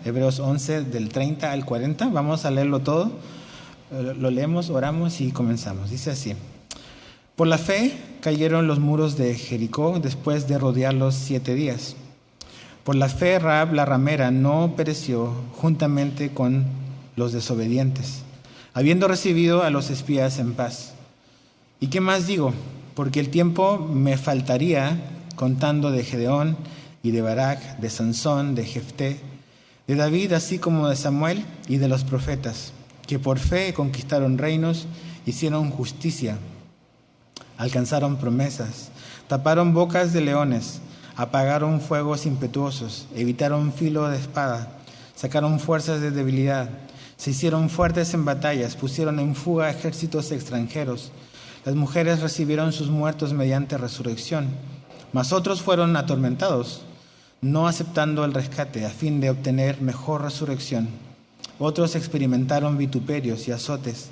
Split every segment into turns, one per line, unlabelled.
Hebreos 11, del 30 al 40. Vamos a leerlo todo. Lo leemos, oramos y comenzamos. Dice así: Por la fe cayeron los muros de Jericó después de rodearlos 7 días. Por la fe Rahab la ramera no pereció juntamente con los desobedientes, habiendo recibido a los espías en paz. ¿Y qué más digo? Porque el tiempo me faltaría contando de Gedeón y de Barak, de Sansón, de Jefté, de David, así como de Samuel y de los profetas, que por fe conquistaron reinos, hicieron justicia, alcanzaron promesas, taparon bocas de leones, apagaron fuegos impetuosos, evitaron filo de espada, sacaron fuerzas de debilidad, se hicieron fuertes en batallas, pusieron en fuga ejércitos extranjeros. Las mujeres recibieron sus muertos mediante resurrección, mas otros fueron atormentados, no aceptando el rescate a fin de obtener mejor resurrección. Otros experimentaron vituperios y azotes,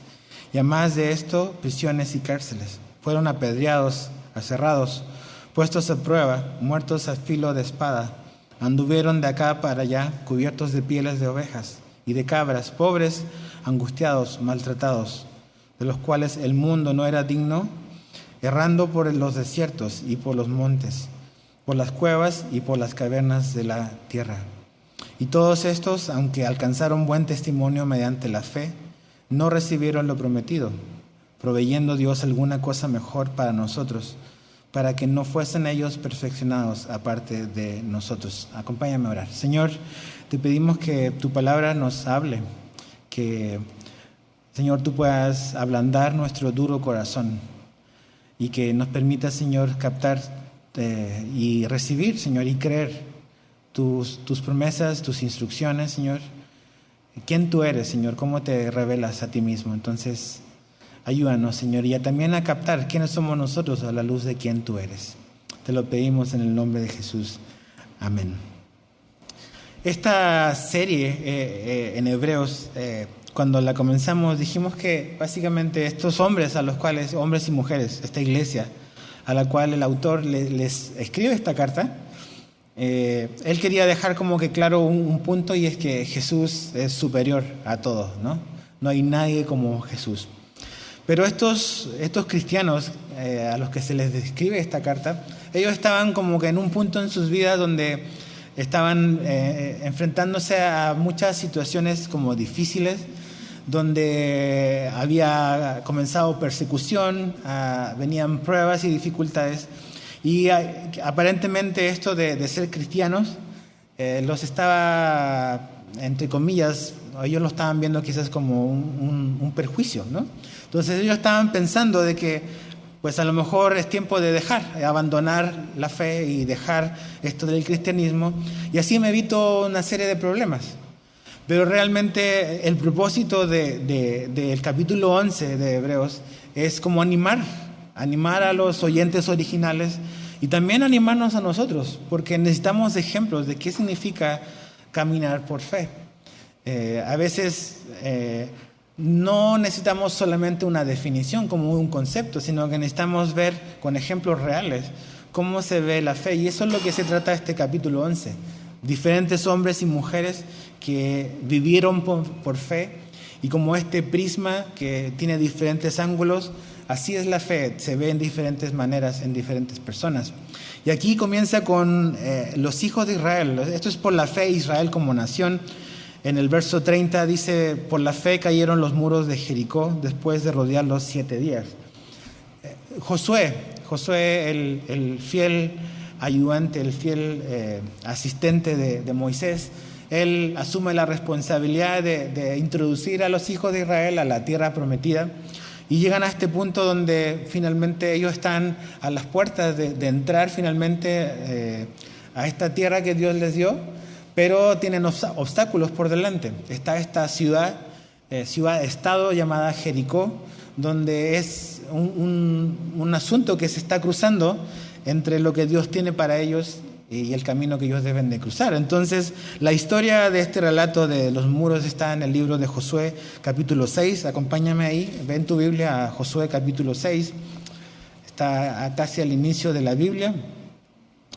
y además de esto, prisiones y cárceles. Fueron apedreados, aserrados, puestos a prueba, muertos a filo de espada. Anduvieron de acá para allá, cubiertos de pieles de ovejas y de cabras, pobres, angustiados, maltratados, de los cuales el mundo no era digno, errando por los desiertos y por los montes, por las cuevas y por las cavernas de la tierra. Y todos estos, aunque alcanzaron buen testimonio mediante la fe, no recibieron lo prometido, proveyendo Dios alguna cosa mejor para nosotros, para que no fuesen ellos perfeccionados aparte de nosotros. Acompáñame a orar. Señor, te pedimos que tu palabra nos hable, que, Señor, tú puedas ablandar nuestro duro corazón y que nos permita, Señor, captar y recibir, Señor, y creer tus promesas, tus instrucciones, Señor. ¿Quién tú eres, Señor? ¿Cómo te revelas a ti mismo? Entonces, ayúdanos, Señor, y también a captar quiénes somos nosotros a la luz de quién tú eres. Te lo pedimos en el nombre de Jesús. Amén. Esta serie en Hebreos, cuando la comenzamos, dijimos que básicamente estos hombres a los cuales, hombres y mujeres, esta iglesia, a la cual el autor les escribe esta carta, él quería dejar como que claro un punto, y es que Jesús es superior a todos, ¿no? No hay nadie como Jesús. Pero estos cristianos a los que se les describe esta carta, ellos estaban como que en un punto en sus vidas donde estaban enfrentándose a muchas situaciones como difíciles, donde había comenzado persecución, venían pruebas y dificultades, y aparentemente esto de ser cristianos los estaba, entre comillas, ellos lo estaban viendo quizás como un perjuicio, ¿no? Entonces ellos estaban pensando de que pues a lo mejor es tiempo de abandonar la fe y dejar esto del cristianismo, y así me evito una serie de problemas. Pero realmente el propósito del capítulo 11 de Hebreos es como animar a los oyentes originales y también animarnos a nosotros, porque necesitamos ejemplos de qué significa caminar por fe. A veces no necesitamos solamente una definición como un concepto, sino que necesitamos ver con ejemplos reales cómo se ve la fe, y eso es lo que se trata este capítulo 11. Diferentes hombres y mujeres que vivieron por fe, y como este prisma que tiene diferentes ángulos, así es la fe, se ve en diferentes maneras en diferentes personas. Y aquí comienza con los hijos de Israel. Esto es por la fe Israel como nación. En el verso 30 dice: por la fe cayeron los muros de Jericó después de rodearlos 7 días. Josué, el fiel ayudante, el fiel asistente de Moisés, él asume la responsabilidad de introducir a los hijos de Israel a la tierra prometida, y llegan a este punto donde finalmente ellos están a las puertas de entrar finalmente a esta tierra que Dios les dio, pero tienen obstáculos por delante. Está esta ciudad-estado llamada Jericó, donde es un asunto que se está cruzando entre lo que Dios tiene para ellos y el camino que ellos deben de cruzar. Entonces, la historia de este relato de los muros está en el libro de Josué, capítulo 6. Acompáñame ahí, ve en tu Biblia a Josué, capítulo 6. Está casi al inicio de la Biblia.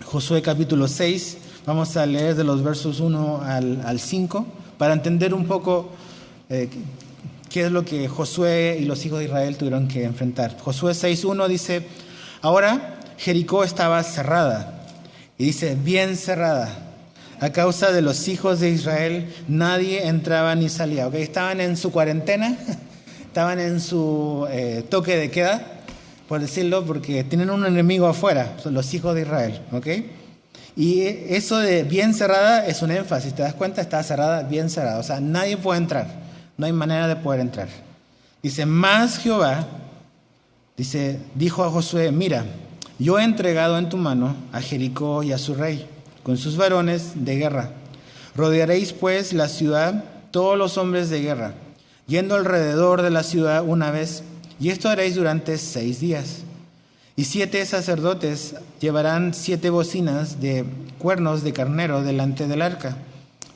Josué, capítulo 6. Vamos a leer de los versos 1 al 5 para entender un poco qué es lo que Josué y los hijos de Israel tuvieron que enfrentar. Josué 6:1 dice: ahora Jericó estaba cerrada. Y dice, bien cerrada. A causa de los hijos de Israel, nadie entraba ni salía. ¿Okay? Estaban en su cuarentena, estaban en su toque de queda, por decirlo, porque tienen un enemigo afuera, son los hijos de Israel. ¿Okay? Y eso de bien cerrada es un énfasis. ¿Te das cuenta? Está cerrada, bien cerrada. O sea, nadie puede entrar. No hay manera de poder entrar. Dice, más Jehová, dijo a Josué, mira, yo he entregado en tu mano a Jericó y a su rey, con sus varones de guerra. Rodearéis pues la ciudad, todos los hombres de guerra, yendo alrededor de la ciudad una vez, y esto haréis durante 6 días. Y 7 sacerdotes llevarán 7 bocinas de cuernos de carnero delante del arca.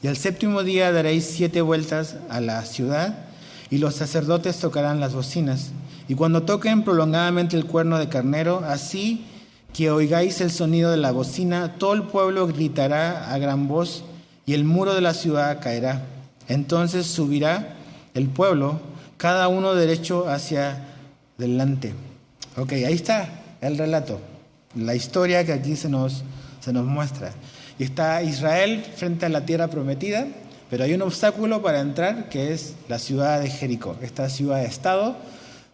Y al 7º día daréis 7 vueltas a la ciudad, y los sacerdotes tocarán las bocinas. Y cuando toquen prolongadamente el cuerno de carnero, así que oigáis el sonido de la bocina, todo el pueblo gritará a gran voz, y el muro de la ciudad caerá. Entonces subirá el pueblo, cada uno derecho hacia delante. Ok, ahí está el relato, la historia que aquí se nos muestra. Y está Israel frente a la tierra prometida, pero hay un obstáculo para entrar, que es la ciudad de Jericó, esta ciudad-estado,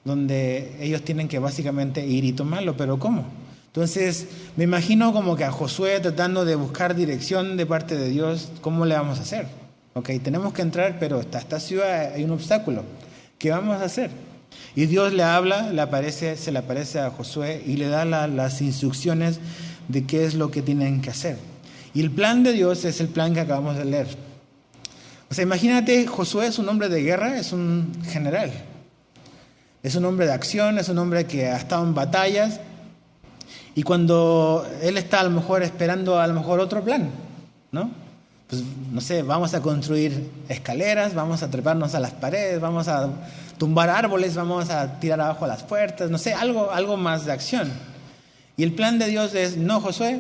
donde ellos tienen que básicamente ir y tomarlo. ¿Pero cómo? Entonces, me imagino como que a Josué tratando de buscar dirección de parte de Dios, ¿cómo le vamos a hacer? Ok, tenemos que entrar, pero esta ciudad hay un obstáculo. ¿Qué vamos a hacer? Y Dios le habla, se le aparece a Josué y le da las instrucciones de qué es lo que tienen que hacer. Y el plan de Dios es el plan que acabamos de leer. O sea, imagínate, Josué es un hombre de guerra, es un general. Es un hombre de acción, es un hombre que ha estado en batallas. Y cuando él está a lo mejor esperando otro plan, ¿no? Pues no sé, vamos a construir escaleras, vamos a treparnos a las paredes, vamos a tumbar árboles, vamos a tirar abajo las puertas, no sé, algo más de acción. Y el plan de Dios es, no, Josué,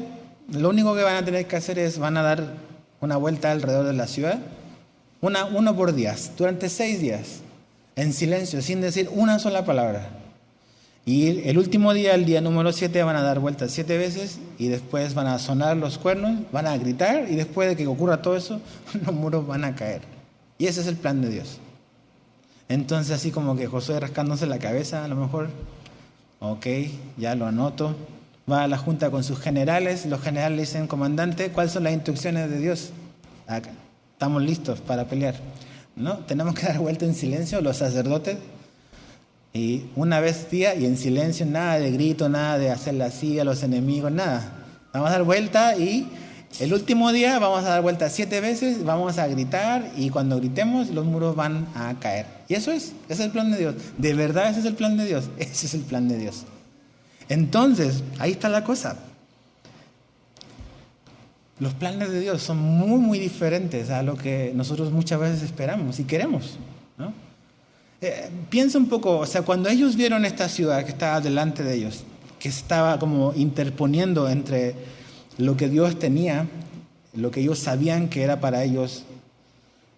lo único que van a tener que hacer es, van a dar una vuelta alrededor de la ciudad, uno por día, durante 6 días, en silencio, sin decir una sola palabra. Y el último día, el día número 7, van a dar vueltas 7 veces y después van a sonar los cuernos, van a gritar y después de que ocurra todo eso, los muros van a caer. Y ese es el plan de Dios. Entonces, así como que Josué rascándose la cabeza, a lo mejor, ok, ya lo anoto, va a la junta con sus generales, los generales le dicen, comandante, ¿cuáles son las instrucciones de Dios? Acá, estamos listos para pelear. ¿No? Tenemos que dar vuelta en silencio, los sacerdotes. Y una vez día y en silencio, nada de grito, nada de hacerle así a los enemigos, nada. Vamos a dar vuelta y el último día vamos a dar vuelta 7 veces, vamos a gritar y cuando gritemos los muros van a caer. Y ese es el plan de Dios. De verdad ese es el plan de Dios. Ese es el plan de Dios. Entonces, ahí está la cosa. Los planes de Dios son muy, muy diferentes a lo que nosotros muchas veces esperamos y queremos, ¿no? Piensa un poco, o sea, cuando ellos vieron esta ciudad que estaba delante de ellos, que estaba como interponiendo entre lo que Dios tenía, lo que ellos sabían que era para ellos,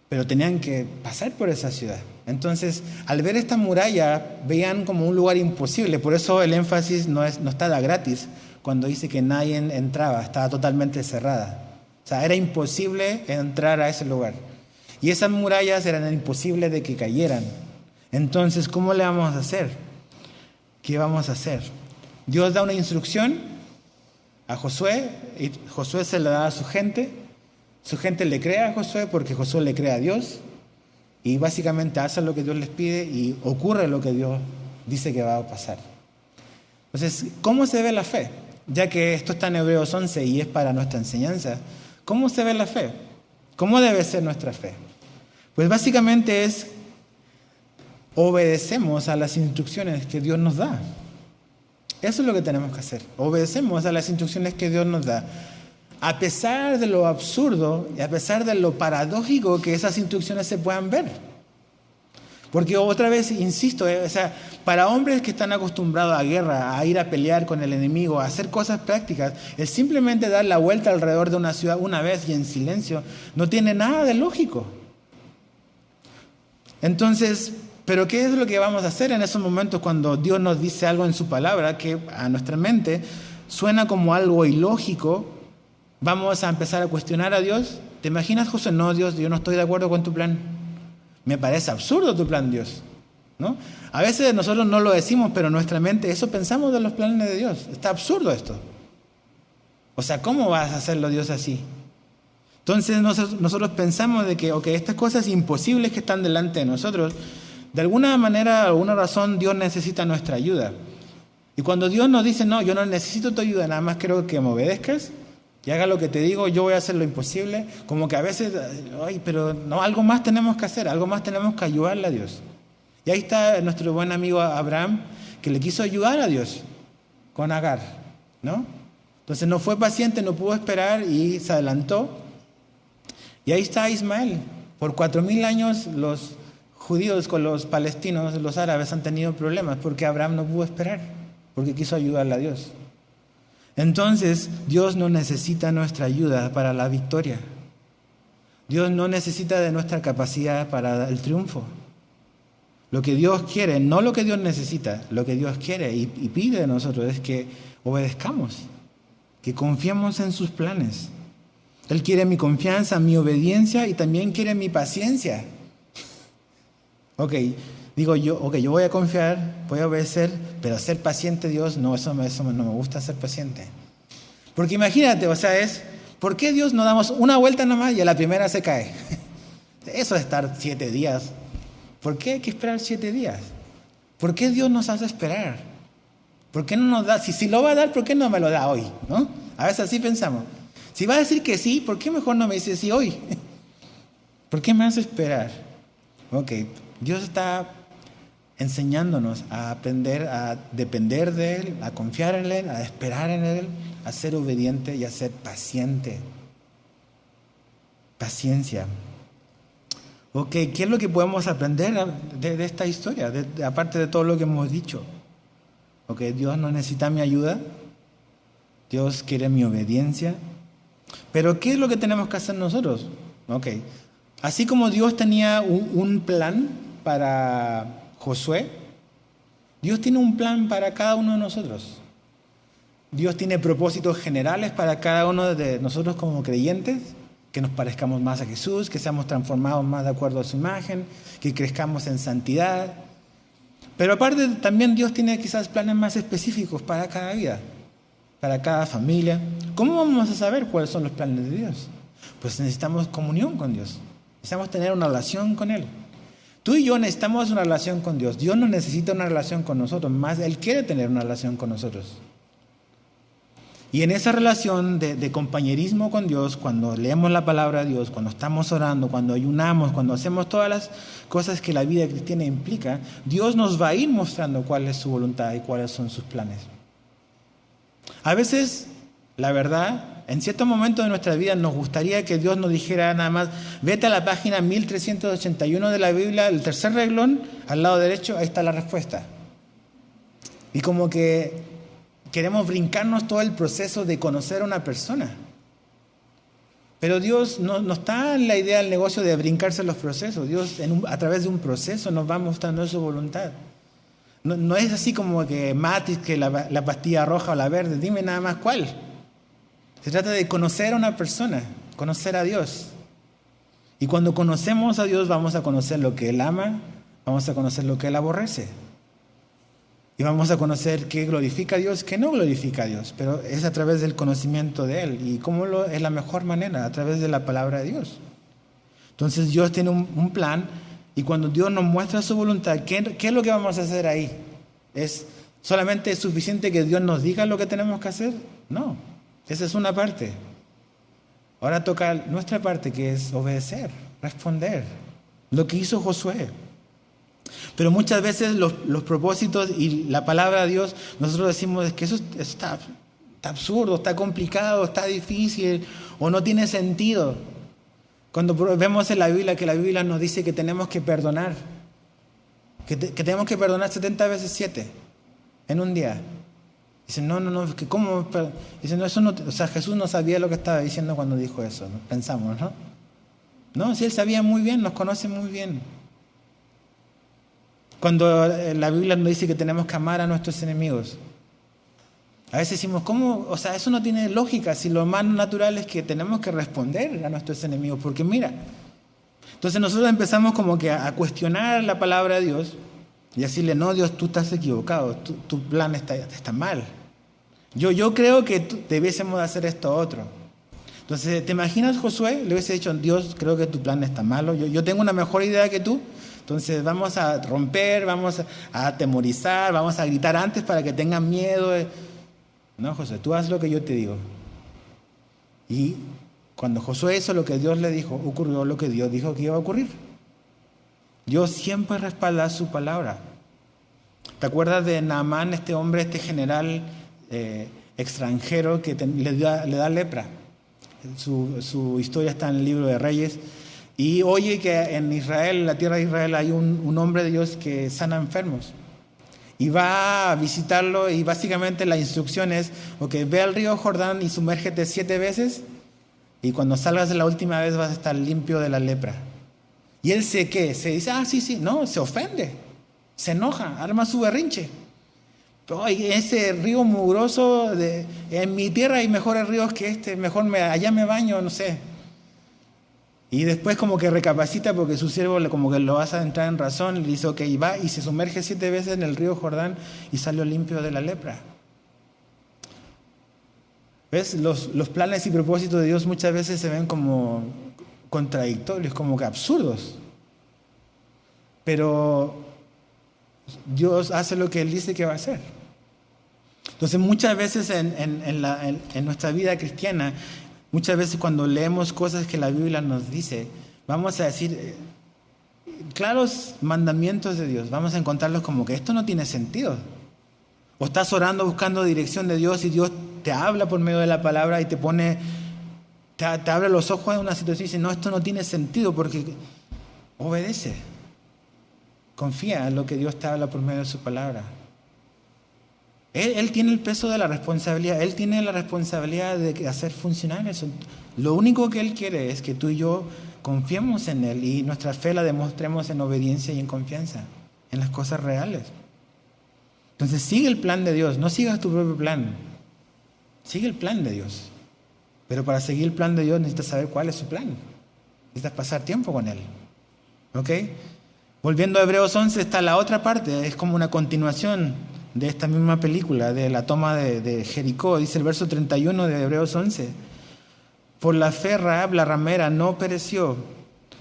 pero tenían que pasar por esa ciudad. Entonces, al ver esta muralla, veían como un lugar imposible. Por eso el énfasis no está de gratis cuando dice que nadie entraba, estaba totalmente cerrada. O sea, era imposible entrar a ese lugar. Y esas murallas eran imposibles de que cayeran. Entonces, ¿cómo le vamos a hacer? ¿Qué vamos a hacer? Dios da una instrucción a Josué y Josué se la da a su gente le cree a Josué porque Josué le cree a Dios y básicamente hacen lo que Dios les pide y ocurre lo que Dios dice que va a pasar. Entonces, ¿cómo se ve la fe? Ya que esto está en Hebreos 11 y es para nuestra enseñanza, ¿cómo se ve la fe? ¿Cómo debe ser nuestra fe? Pues básicamente es obedecemos a las instrucciones que Dios nos da. Eso es lo que tenemos que hacer. Obedecemos a las instrucciones que Dios nos da. a pesar de lo absurdo y a pesar de lo paradójico que esas instrucciones se puedan ver. Porque otra vez, insisto, o sea, para hombres que están acostumbrados a guerra, a ir a pelear con el enemigo, a hacer cosas prácticas, el simplemente dar la vuelta alrededor de una ciudad una vez y en silencio no tiene nada de lógico. Entonces, ¿pero qué es lo que vamos a hacer en esos momentos cuando Dios nos dice algo en su palabra que a nuestra mente suena como algo ilógico? Vamos a empezar a cuestionar a Dios. ¿Te imaginas, José? No, Dios, yo no estoy de acuerdo con tu plan. Me parece absurdo tu plan, Dios, ¿no? A veces nosotros no lo decimos, pero en nuestra mente eso pensamos de los planes de Dios. Está absurdo esto. O sea, ¿cómo vas a hacerlo, Dios, así? Entonces nosotros pensamos de que, estas cosas imposibles que están delante de nosotros, de alguna manera, alguna razón, Dios necesita nuestra ayuda. Y cuando Dios nos dice, no, yo no necesito tu ayuda, nada más quiero que me obedezcas y haga lo que te digo, yo voy a hacer lo imposible, como que a veces, pero no, algo más tenemos que hacer, algo más tenemos que ayudarle a Dios. Y ahí está nuestro buen amigo Abraham, que le quiso ayudar a Dios con Agar, ¿no? Entonces no fue paciente, no pudo esperar y se adelantó. Y ahí está Ismael. Por 4000 años los judíos con los palestinos, los árabes, han tenido problemas porque Abraham no pudo esperar, porque quiso ayudarle a Dios. Entonces, Dios no necesita nuestra ayuda para la victoria. Dios no necesita de nuestra capacidad para el triunfo. Lo que Dios quiere, no lo que Dios necesita, lo que Dios quiere y pide de nosotros es que obedezcamos, que confiemos en sus planes. Él quiere mi confianza, mi obediencia y también quiere mi paciencia. Yo voy a confiar, voy a obedecer, pero ser paciente, Dios, no, eso no me gusta ser paciente. Porque imagínate, ¿por qué Dios nos damos una vuelta nomás y a la primera se cae? Eso es estar 7 días. ¿Por qué hay que esperar 7 días? ¿Por qué Dios nos hace esperar? ¿Por qué no nos da? Si lo va a dar, ¿por qué no me lo da hoy? ¿No? A veces así pensamos. Si va a decir que sí, ¿por qué mejor no me dice sí hoy? ¿Por qué me hace esperar? Dios está enseñándonos a aprender a depender de Él, a confiar en Él, a esperar en Él, a ser obediente y a ser paciente. Paciencia. ¿Qué es lo que podemos aprender de esta historia, aparte de todo lo que hemos dicho? Dios no necesita mi ayuda, Dios quiere mi obediencia, pero ¿qué es lo que tenemos que hacer nosotros? Así como Dios tenía un plan para Josué, Dios tiene un plan para cada uno de nosotros. Dios tiene propósitos generales para cada uno de nosotros como creyentes, que nos parezcamos más a Jesús, que seamos transformados más de acuerdo a su imagen, que crezcamos en santidad. Pero aparte también Dios tiene quizás planes más específicos para cada vida, para cada familia. ¿Cómo vamos a saber cuáles son los planes de Dios? Pues necesitamos comunión con Dios, necesitamos tener una relación con Él. Tú y yo necesitamos una relación con Dios. Dios no necesita una relación con nosotros, más Él quiere tener una relación con nosotros. Y en esa relación de compañerismo con Dios, cuando leemos la palabra de Dios, cuando estamos orando, cuando ayunamos, cuando hacemos todas las cosas que la vida cristiana implica, Dios nos va a ir mostrando cuál es su voluntad y cuáles son sus planes. A veces, la verdad, en ciertos momentos de nuestra vida nos gustaría que Dios nos dijera nada más, vete a la página 1381 de la Biblia, el tercer renglón, al lado derecho, ahí está la respuesta. Y como que queremos brincarnos todo el proceso de conocer a una persona. Pero Dios no está en la idea del negocio de brincarse los procesos. Dios a través de un proceso nos va mostrando su voluntad. No es así como que Matrix, que la pastilla roja o la verde, dime nada más cuál. Se trata de conocer a una persona, conocer a Dios. Y cuando conocemos a Dios vamos a conocer lo que Él ama, vamos a conocer lo que Él aborrece. Y vamos a conocer qué glorifica a Dios, qué no glorifica a Dios. Pero es a través del conocimiento de Él. ¿Y cómo es la mejor manera? A través de la palabra de Dios. Entonces Dios tiene un plan. Y cuando Dios nos muestra su voluntad, ¿qué es lo que vamos a hacer ahí? ¿Es solamente suficiente que Dios nos diga lo que tenemos que hacer? No, esa es una parte. Ahora toca nuestra parte, que es obedecer, responder. Lo que hizo Josué. Pero muchas veces los propósitos y la palabra de Dios, nosotros decimos que eso está Está absurdo, está complicado, está difícil o no tiene sentido. Cuando vemos en la Biblia que la Biblia nos dice que tenemos que perdonar, que tenemos que perdonar 70 veces 7 en un día. Dicen, no, que ¿cómo? Dicen, no, eso no, o sea, Jesús no sabía lo que estaba diciendo cuando dijo eso, ¿no? Pensamos, ¿no? No, sí, Él sabía muy bien, nos conoce muy bien. Cuando la Biblia nos dice que tenemos que amar a nuestros enemigos, a veces decimos, ¿cómo? O sea, eso no tiene lógica, si lo más natural es que tenemos que responder a nuestros enemigos, porque mira, entonces nosotros empezamos como que a cuestionar la palabra de Dios y decirle, no, Dios, tú estás equivocado, tu plan está mal. Yo creo que debiésemos hacer esto otro. Entonces, ¿te imaginas, Josué? Le hubiese dicho, Dios, creo que tu plan está malo, yo tengo una mejor idea que tú, entonces vamos a romper, vamos a atemorizar, vamos a gritar antes para que tengan miedo. No, Josué, tú haz lo que yo te digo. Y cuando Josué hizo lo que Dios le dijo, ocurrió lo que Dios dijo que iba a ocurrir. Dios siempre respalda su palabra. ¿Te acuerdas de Naamán, este hombre, este general extranjero que le da lepra? Su historia está en el libro de Reyes. Y oye que en Israel, en la tierra de Israel, hay un hombre de Dios que sana enfermos. Y va a visitarlo y básicamente la instrucción es, ok, ve al río Jordán y sumérgete 7 veces y cuando salgas de la última vez vas a estar limpio de la lepra. Y él se dice, sí, no, se ofende, se enoja, arma su berrinche. Oye, ese río mugroso, en mi tierra hay mejores ríos que este, mejor allá me baño, no sé. Y después como que recapacita porque su siervo como que lo hace entrar en razón y le dice, ok, y va y se sumerge 7 veces en el río Jordán y salió limpio de la lepra. ¿Ves? Los planes y propósitos de Dios muchas veces se ven como contradictorios, como que absurdos. Pero Dios hace lo que Él dice que va a hacer. Entonces muchas veces en nuestra vida cristiana, muchas veces cuando leemos cosas que la Biblia nos dice, vamos a decir, claros mandamientos de Dios, vamos a encontrarlos como que esto no tiene sentido. O estás orando buscando dirección de Dios y Dios te habla por medio de la palabra y te abre los ojos en una situación y dice, no, esto no tiene sentido porque obedece. Confía en lo que Dios te habla por medio de su palabra. Él tiene el peso de la responsabilidad, Él tiene la responsabilidad de hacer funcionar eso. Lo único que Él quiere es que tú y yo confiemos en Él y nuestra fe la demostremos en obediencia y en confianza, en las cosas reales. Entonces sigue el plan de Dios, no sigas tu propio plan, sigue el plan de Dios. Pero para seguir el plan de Dios necesitas saber cuál es su plan, necesitas pasar tiempo con Él. ¿Ok? Volviendo a Hebreos 11 está la otra parte, es como una continuación de esta misma película, de la toma de Jericó. Dice el verso 31 de Hebreos 11. Por la fe Rahab la ramera no pereció,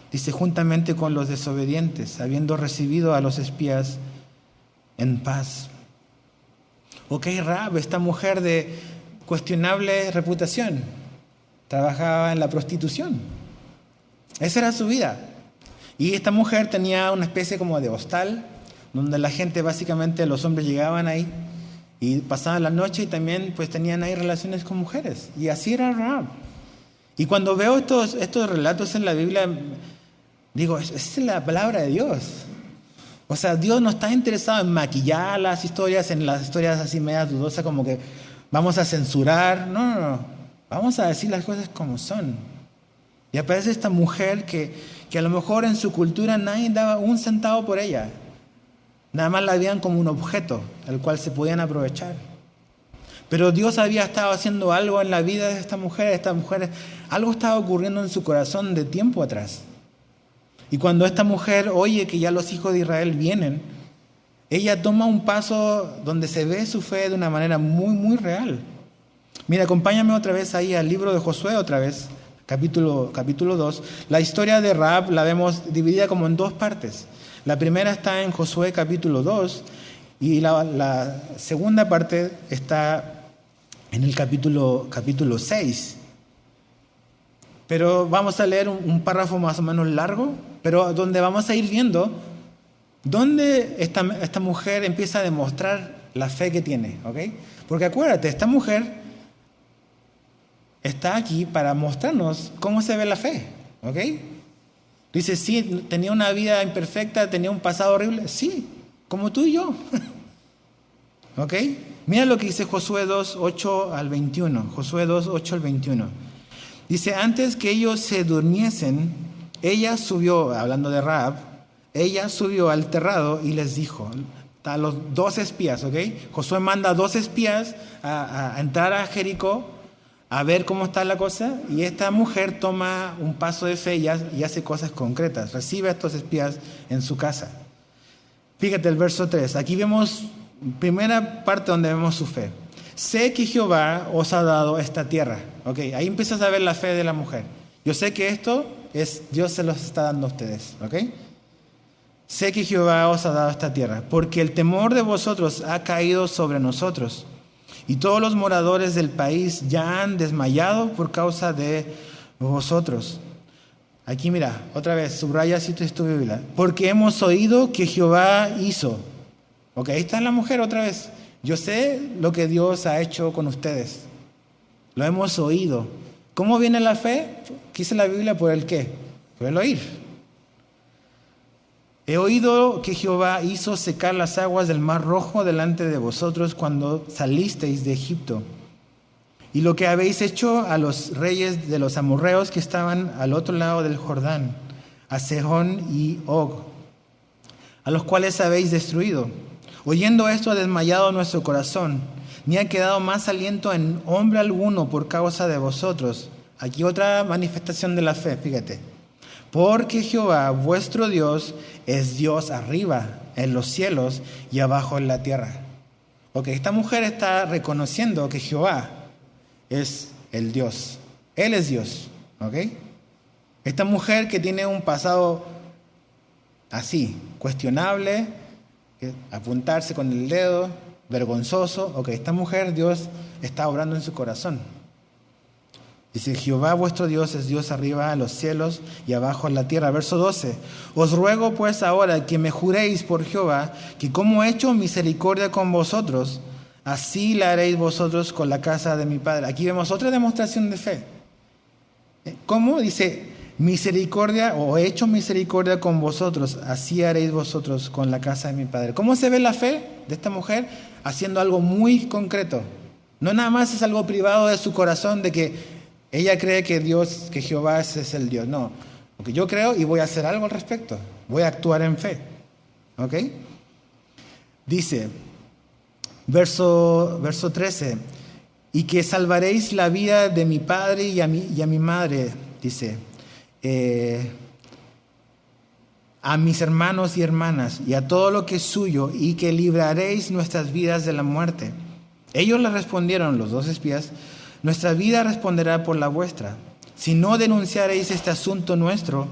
dice, juntamente con los desobedientes, habiendo recibido a los espías en paz. Ok, Rahab, esta mujer de cuestionable reputación, trabajaba en la prostitución. Esa era su vida. Y esta mujer tenía una especie como de hostal, donde la gente, básicamente los hombres llegaban ahí y pasaban la noche y también pues tenían ahí relaciones con mujeres. Y así era Rahab. Y cuando veo estos relatos en la Biblia, digo, esa es la palabra de Dios. O sea, Dios no está interesado en maquillar las historias, en las historias así medias dudosas, como que vamos a censurar. No. Vamos a decir las cosas como son. Y aparece esta mujer que a lo mejor en su cultura nadie daba un centavo por ella. Nada más la veían como un objeto al cual se podían aprovechar. Pero Dios había estado haciendo algo en la vida de esta mujer. Algo estaba ocurriendo en su corazón de tiempo atrás. Y cuando esta mujer oye que ya los hijos de Israel vienen, ella toma un paso donde se ve su fe de una manera muy, muy real. Mira, acompáñame otra vez ahí al libro de Josué otra vez, capítulo 2. La historia de Rahab la vemos dividida como en 2 partes. La primera está en Josué capítulo 2 y la segunda parte está en el capítulo 6. Pero vamos a leer un párrafo más o menos largo, pero donde vamos a ir viendo dónde esta mujer empieza a demostrar la fe que tiene, ¿ok? Porque acuérdate, esta mujer está aquí para mostrarnos cómo se ve la fe, ¿ok? Dice, sí, tenía una vida imperfecta, tenía un pasado horrible, sí, como tú y yo, ¿ok? Mira lo que dice Josué 2, 8 al 21, Josué 2, 8 al 21. Dice, antes que ellos se durmiesen, ella subió, hablando de Rahab, ella subió al terrado y les dijo, a los 2 espías, ¿ok? Josué manda 2 espías a entrar a Jericó a ver cómo está la cosa, y esta mujer toma un paso de fe y hace cosas concretas, recibe a estos espías en su casa. Fíjate el verso 3, aquí vemos, primera parte donde vemos su fe. Sé que Jehová os ha dado esta tierra, ¿ok? Ahí empiezas a ver la fe de la mujer. Yo sé que esto es, Dios se los está dando a ustedes, ¿ok? Sé que Jehová os ha dado esta tierra, porque el temor de vosotros ha caído sobre nosotros, y todos los moradores del país ya han desmayado por causa de vosotros. Aquí mira, otra vez, subraya si tu Biblia. Porque hemos oído que Jehová hizo. Ok, ahí está la mujer otra vez. Yo sé lo que Dios ha hecho con ustedes. Lo hemos oído. ¿Cómo viene la fe? Quise la Biblia por el qué, por el oír. He oído que Jehová hizo secar las aguas del Mar Rojo delante de vosotros cuando salisteis de Egipto, y lo que habéis hecho a los reyes de los amorreos que estaban al otro lado del Jordán, a Sehón y Og, a los cuales habéis destruido. Oyendo esto ha desmayado nuestro corazón, ni ha quedado más aliento en hombre alguno por causa de vosotros. Aquí otra manifestación de la fe, fíjate. Porque Jehová, vuestro Dios, es Dios arriba en los cielos y abajo en la tierra. Ok, esta mujer está reconociendo que Jehová es el Dios. Él es Dios, ok. Esta mujer que tiene un pasado así, cuestionable, apuntarse con el dedo, vergonzoso. Ok, esta mujer, Dios está obrando en su corazón. Dice, Jehová vuestro Dios es Dios arriba en los cielos y abajo en la tierra. Verso 12. Os ruego pues ahora que me juréis por Jehová, que como he hecho misericordia con vosotros, así la haréis vosotros con la casa de mi padre. Aquí vemos otra demostración de fe. ¿Cómo? Dice, misericordia, o he hecho misericordia con vosotros, así haréis vosotros con la casa de mi padre. ¿Cómo se ve la fe de esta mujer? Haciendo algo muy concreto. No nada más es algo privado de su corazón de que ella cree que Dios, que Jehová es el Dios. No, porque yo creo y voy a hacer algo al respecto. Voy a actuar en fe. ¿Ok? Dice, verso 13, y que salvaréis la vida de mi padre y a mi madre, dice, a mis hermanos y hermanas y a todo lo que es suyo, y que libraréis nuestras vidas de la muerte. Ellos le respondieron, los 2 espías, nuestra vida responderá por la vuestra, si no denunciaréis este asunto nuestro,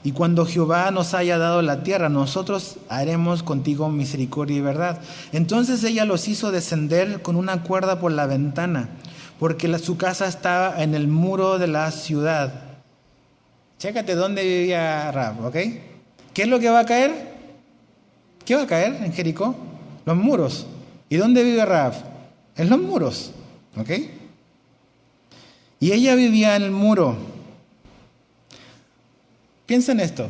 y cuando Jehová nos haya dado la tierra, nosotros haremos contigo misericordia y verdad. Entonces ella los hizo descender con una cuerda por la ventana, porque su casa estaba en el muro de la ciudad. Chécate dónde vivía Rahab, ¿ok? ¿Qué es lo que va a caer? ¿Qué va a caer en Jericó? Los muros. ¿Y dónde vive Rahab? En los muros, ¿ok? Y ella vivía en el muro. Piensa en esto.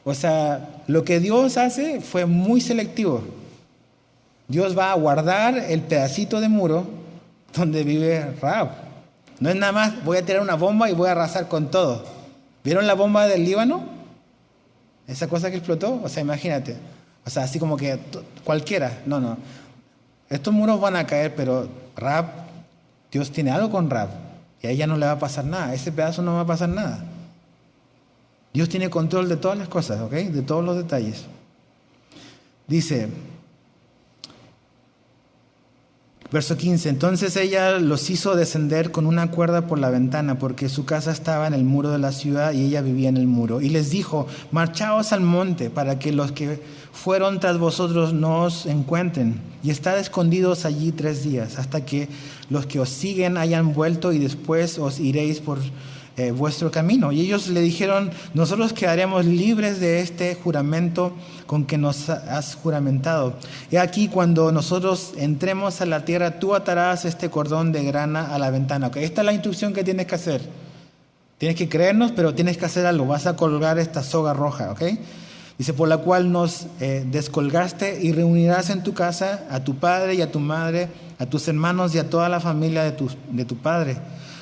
O sea, lo que Dios hace fue muy selectivo. Dios va a guardar el pedacito de muro donde vive Rahab. No es nada más, voy a tirar una bomba y voy a arrasar con todo. ¿Vieron la bomba del Líbano? Esa cosa que explotó. O sea, imagínate. O sea, así como que cualquiera. No. Estos muros van a caer, pero Rahab, Dios tiene algo con Rahab. Y a ella no le va a pasar nada. Ese pedazo no va a pasar nada. Dios tiene control de todas las cosas, ¿ok? De todos los detalles. Dice, verso 15, entonces ella los hizo descender con una cuerda por la ventana, porque su casa estaba en el muro de la ciudad y ella vivía en el muro. Y les dijo, marchaos al monte para que los que fueron tras vosotros no os encuentren, y estad escondidos allí 3 días, hasta que los que os siguen hayan vuelto, y después os iréis por vuestro camino. Y ellos le dijeron, nosotros quedaremos libres de este juramento con que nos has juramentado. He aquí, cuando nosotros entremos a la tierra, tú atarás este cordón de grana a la ventana. Okay, esta es la instrucción que tienes que hacer. Tienes que creernos, pero tienes que hacer algo. Vas a colgar esta soga roja, ¿ok? Dice, por la cual nos descolgaste, y reunirás en tu casa a tu padre y a tu madre, a tus hermanos y a toda la familia de tu padre.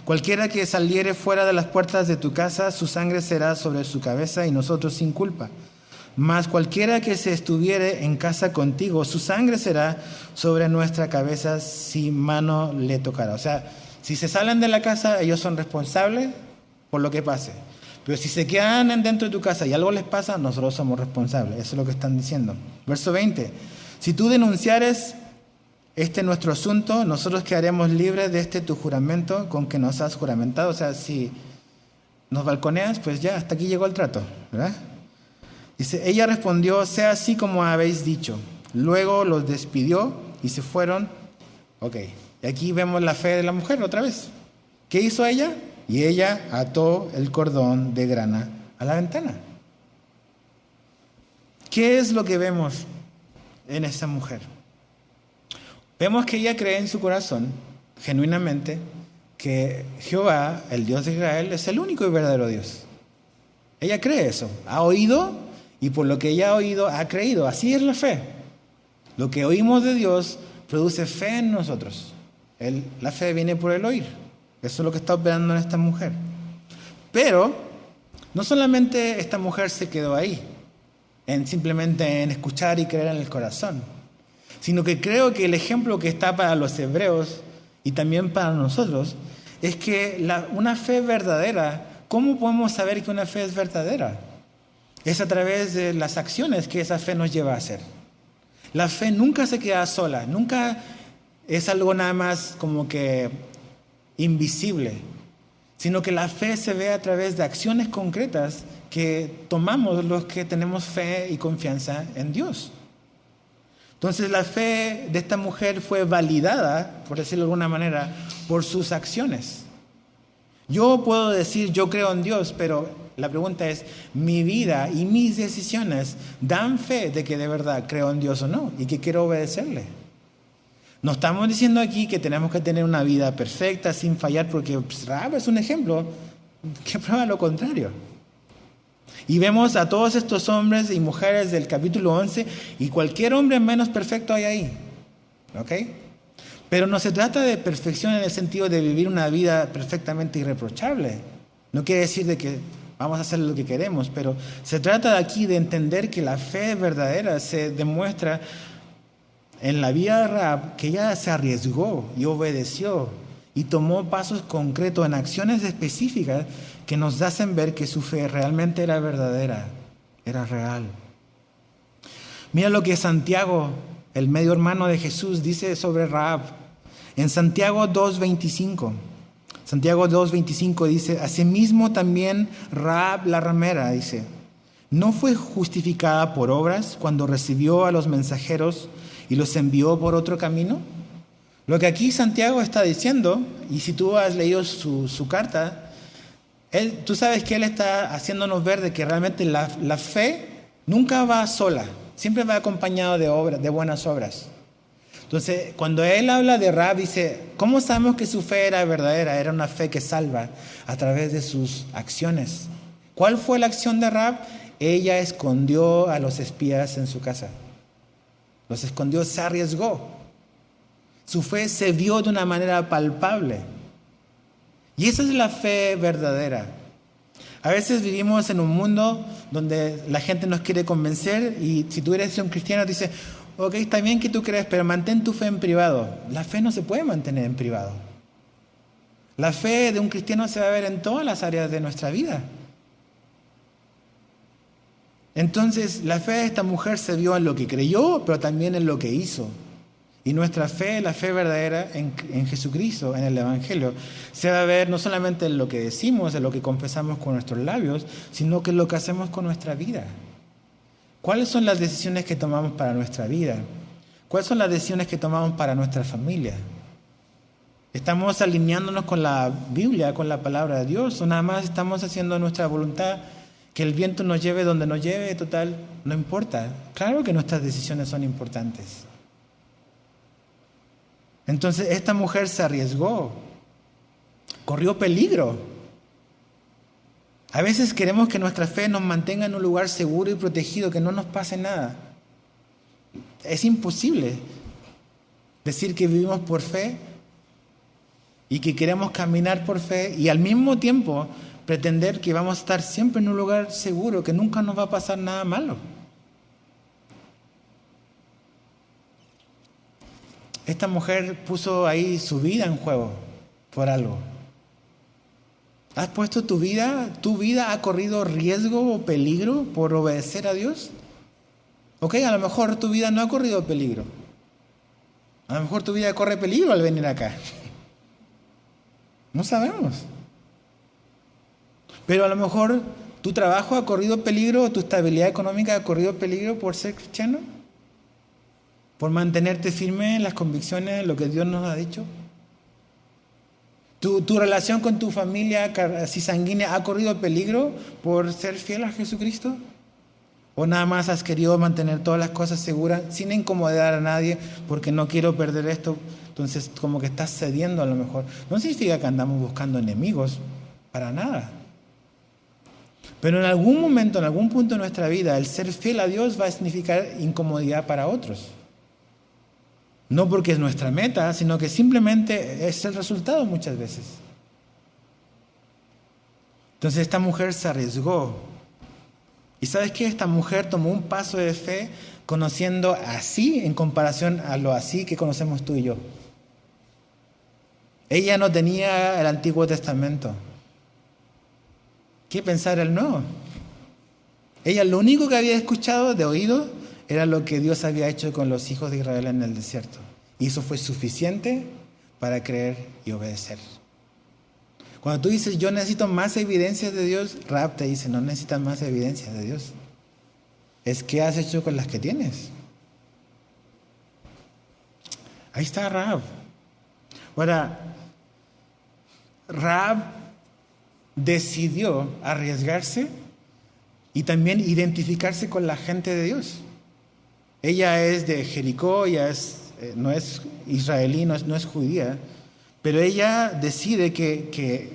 Cualquiera que saliere fuera de las puertas de tu casa, su sangre será sobre su cabeza y nosotros sin culpa. Mas cualquiera que se estuviere en casa contigo, su sangre será sobre nuestra cabeza si mano le tocará. O sea, si se salen de la casa, ellos son responsables por lo que pase. Pero si se quedan dentro de tu casa y algo les pasa, nosotros somos responsables. Eso es lo que están diciendo. Verso 20. Si tú denunciares nuestro asunto, nosotros quedaremos libres de tu juramento con que nos has juramentado. O sea, si nos balconeas, pues ya, hasta aquí llegó el trato, ¿verdad? Dice, ella respondió, sea así como habéis dicho. Luego los despidió y se fueron. Ok, y aquí vemos la fe de la mujer otra vez. ¿Qué hizo ella? Y ella ató el cordón de grana a la ventana. ¿Qué es lo que vemos en esta mujer? Vemos que ella cree en su corazón, genuinamente, que Jehová, el Dios de Israel, es el único y verdadero Dios. Ella cree eso. Ha oído, y por lo que ella ha oído, ha creído. Así es la fe. Lo que oímos de Dios produce fe en nosotros. La fe viene por el oír. Eso es lo que está operando en esta mujer. Pero no solamente esta mujer se quedó ahí, simplemente en escuchar y creer en el corazón, sino que creo que el ejemplo que está para los hebreos y también para nosotros es que una fe verdadera, ¿cómo podemos saber que una fe es verdadera? Es a través de las acciones que esa fe nos lleva a hacer. La fe nunca se queda sola, nunca es algo nada más como que invisible, sino que la fe se ve a través de acciones concretas que tomamos los que tenemos fe y confianza en Dios. Entonces la fe de esta mujer fue validada, por decirlo de alguna manera, por sus acciones. Yo puedo decir, yo creo en Dios, pero la pregunta es, ¿mi vida y mis decisiones dan fe de que de verdad creo en Dios o no? Y que quiero obedecerle. No estamos diciendo aquí que tenemos que tener una vida perfecta, sin fallar, porque Rahab es un ejemplo que prueba lo contrario. Y vemos a todos estos hombres y mujeres del capítulo 11, y cualquier hombre menos perfecto hay ahí. ¿Ok? Pero no se trata de perfección en el sentido de vivir una vida perfectamente irreprochable. No quiere decir de que vamos a hacer lo que queremos, pero se trata aquí de entender que la fe verdadera se demuestra en la vida de Rahab, que ella se arriesgó y obedeció y tomó pasos concretos en acciones específicas que nos hacen ver que su fe realmente era verdadera, era real. Mira lo que Santiago, el medio hermano de Jesús, dice sobre Rahab. En Santiago 2:25. Santiago 2:25 dice, asimismo también Rahab la ramera, dice, ¿no fue justificada por obras cuando recibió a los mensajeros y los envió por otro camino? Lo que aquí Santiago está diciendo, y si tú has leído su carta, tú sabes que él está haciéndonos ver de que realmente la fe nunca va sola, siempre va acompañado de buenas obras. Entonces, cuando él habla de Rahab, dice, ¿cómo sabemos que su fe era verdadera? Era una fe que salva a través de sus acciones. ¿Cuál fue la acción de Rahab? Ella escondió a los espías en su casa. Los escondió, se arriesgó. Su fe se vio de una manera palpable. Y esa es la fe verdadera. A veces vivimos en un mundo donde la gente nos quiere convencer, y si tú eres un cristiano, te dice, ok, está bien que tú crees, pero mantén tu fe en privado. La fe no se puede mantener en privado. La fe de un cristiano se va a ver en todas las áreas de nuestra vida. Entonces, la fe de esta mujer se vio en lo que creyó, pero también en lo que hizo. Y nuestra fe, la fe verdadera en Jesucristo, en el Evangelio, se va a ver no solamente en lo que decimos, en lo que confesamos con nuestros labios, sino que en lo que hacemos con nuestra vida. ¿Cuáles son las decisiones que tomamos para nuestra vida? ¿Cuáles son las decisiones que tomamos para nuestra familia? ¿Estamos alineándonos con la Biblia, con la palabra de Dios? ¿O nada más estamos haciendo nuestra voluntad? Que el viento nos lleve donde nos lleve, total, no importa. Claro que nuestras decisiones son importantes. Entonces esta mujer se arriesgó, corrió peligro. A veces queremos que nuestra fe nos mantenga en un lugar seguro y protegido, que no nos pase nada. Es imposible decir que vivimos por fe y que queremos caminar por fe y al mismo tiempo pretender que vamos a estar siempre en un lugar seguro, que nunca nos va a pasar nada malo. Esta mujer puso ahí su vida en juego por algo. ¿Has puesto tu vida? ¿Tu vida ha corrido riesgo o peligro por obedecer a Dios? Ok, a lo mejor tu vida no ha corrido peligro. A lo mejor tu vida corre peligro al venir acá. No sabemos. Pero a lo mejor tu trabajo ha corrido peligro o tu estabilidad económica ha corrido peligro por ser cristiano. Por mantenerte firme en las convicciones, en lo que Dios nos ha dicho. ¿Tu relación con tu familia así sanguínea ha corrido peligro por ser fiel a Jesucristo? ¿O nada más has querido mantener todas las cosas seguras sin incomodar a nadie porque no quiero perder esto? Entonces como que estás cediendo a lo mejor. No significa que andamos buscando enemigos, para nada. Pero en algún momento, en algún punto de nuestra vida, el ser fiel a Dios va a significar incomodidad para otros. No porque es nuestra meta, sino que simplemente es el resultado muchas veces. Entonces esta mujer se arriesgó. ¿Y sabes qué? Esta mujer tomó un paso de fe conociendo así en comparación a lo así que conocemos tú y yo. Ella no tenía el Antiguo Testamento. ¿Qué pensar el nuevo? Ella lo único que había escuchado de oído era lo que Dios había hecho con los hijos de Israel en el desierto. Y eso fue suficiente para creer y obedecer. Cuando tú dices, yo necesito más evidencias de Dios, Rahab te dice, no necesitas más evidencias de Dios. Es qué has hecho con las que tienes. Ahí está Rahab. Ahora, Rahab decidió arriesgarse y también identificarse con la gente de Dios. Ella es de Jericó, no es israelí, no es judía, pero ella decide que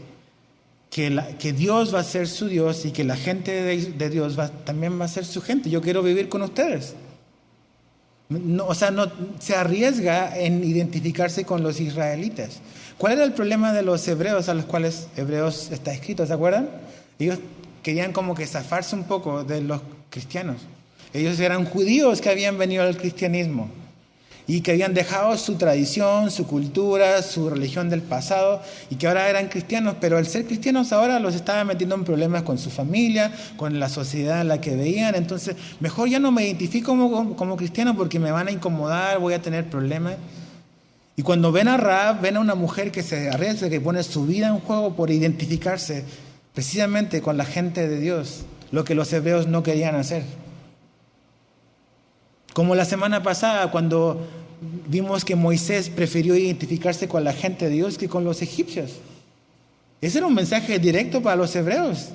Dios va a ser su Dios y que la gente de Dios también va a ser su gente. Yo quiero vivir con ustedes. No se arriesga en identificarse con los israelitas. ¿Cuál era el problema de los hebreos a los cuales Hebreos está escrito? ¿Se acuerdan? Ellos querían como que zafarse un poco de los cristianos. Ellos eran judíos que habían venido al cristianismo y que habían dejado su tradición, su cultura, su religión del pasado y que ahora eran cristianos, pero al ser cristianos ahora los estaba metiendo en problemas con su familia, con la sociedad en la que veían. Entonces, mejor ya no me identifico como cristiano porque me van a incomodar, voy a tener problemas. Y cuando ven a Rahab, ven a una mujer que se arriesga, que pone su vida en juego por identificarse precisamente con la gente de Dios, lo que los hebreos no querían hacer. Como la semana pasada, cuando vimos que Moisés prefirió identificarse con la gente de Dios que con los egipcios. Ese era un mensaje directo para los hebreos,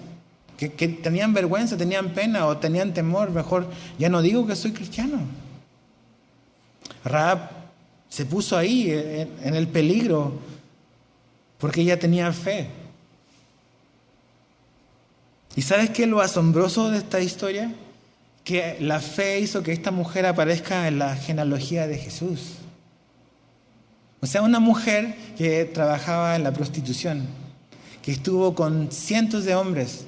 que tenían vergüenza, tenían pena o tenían temor. Mejor ya no digo que soy cristiano. Rahab se puso ahí en el peligro porque ella tenía fe. ¿Y sabes qué es lo asombroso de esta historia? Que la fe hizo que esta mujer aparezca en la genealogía de Jesús. O sea, una mujer que trabajaba en la prostitución, que estuvo con cientos de hombres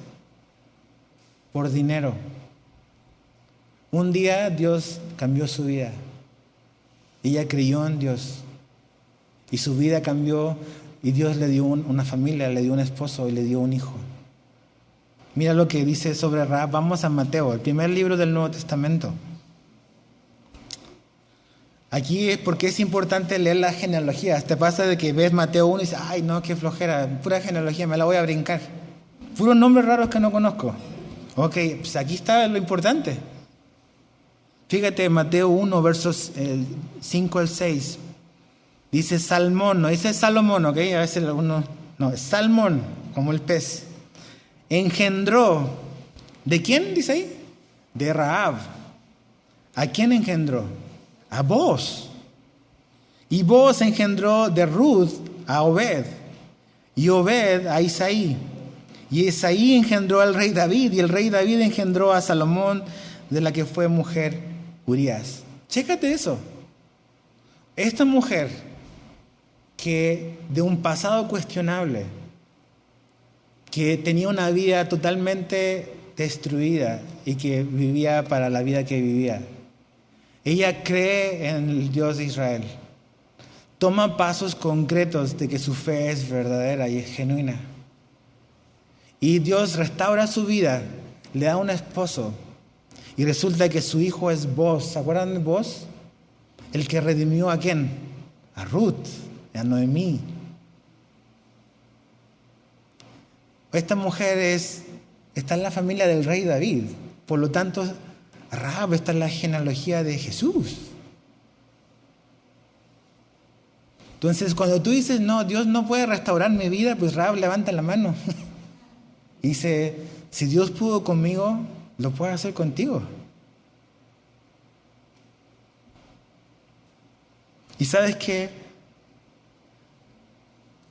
por dinero. Un día Dios cambió su vida. Ella creyó en Dios y su vida cambió y Dios le dio una familia, le dio un esposo y le dio un hijo. Mira lo que dice sobre Rahab. Vamos a Mateo, el primer libro del Nuevo Testamento. Aquí es porque es importante leer las genealogías. Te pasa de que ves Mateo 1 y dices, ay no, qué flojera, pura genealogía, me la voy a brincar. Puros nombres raros que no conozco. Ok, pues aquí está lo importante. Fíjate, Mateo 1, versos 5 al 6. Dice Salmón, no dice Salomón, ¿ok? A veces uno... No, es Salmón, como el pez. Engendró. ¿De quién dice ahí? De Rahab. ¿A quién engendró? A Booz. Y Booz engendró de Ruth a Obed. Y Obed a Isaí. Y Isaí engendró al rey David. Y el rey David engendró a Salomón, de la que fue mujer Urías. Chécate eso. Esta mujer, que de un pasado cuestionable, que tenía una vida totalmente destruida y que vivía para la vida que vivía, ella cree en el Dios de Israel. Toma pasos concretos de que su fe es verdadera y es genuina. Y Dios restaura su vida, le da un esposo. Y resulta que su hijo es Booz. ¿Se acuerdan de Booz? El que redimió ¿a quién? A Ruth, a Noemí. Esta mujer está en la familia del rey David. Por lo tanto, Rahab está en la genealogía de Jesús. Entonces, cuando tú dices, no, Dios no puede restaurar mi vida, pues Rahab levanta la mano. Y dice, si Dios pudo conmigo, lo puede hacer contigo. Y sabes que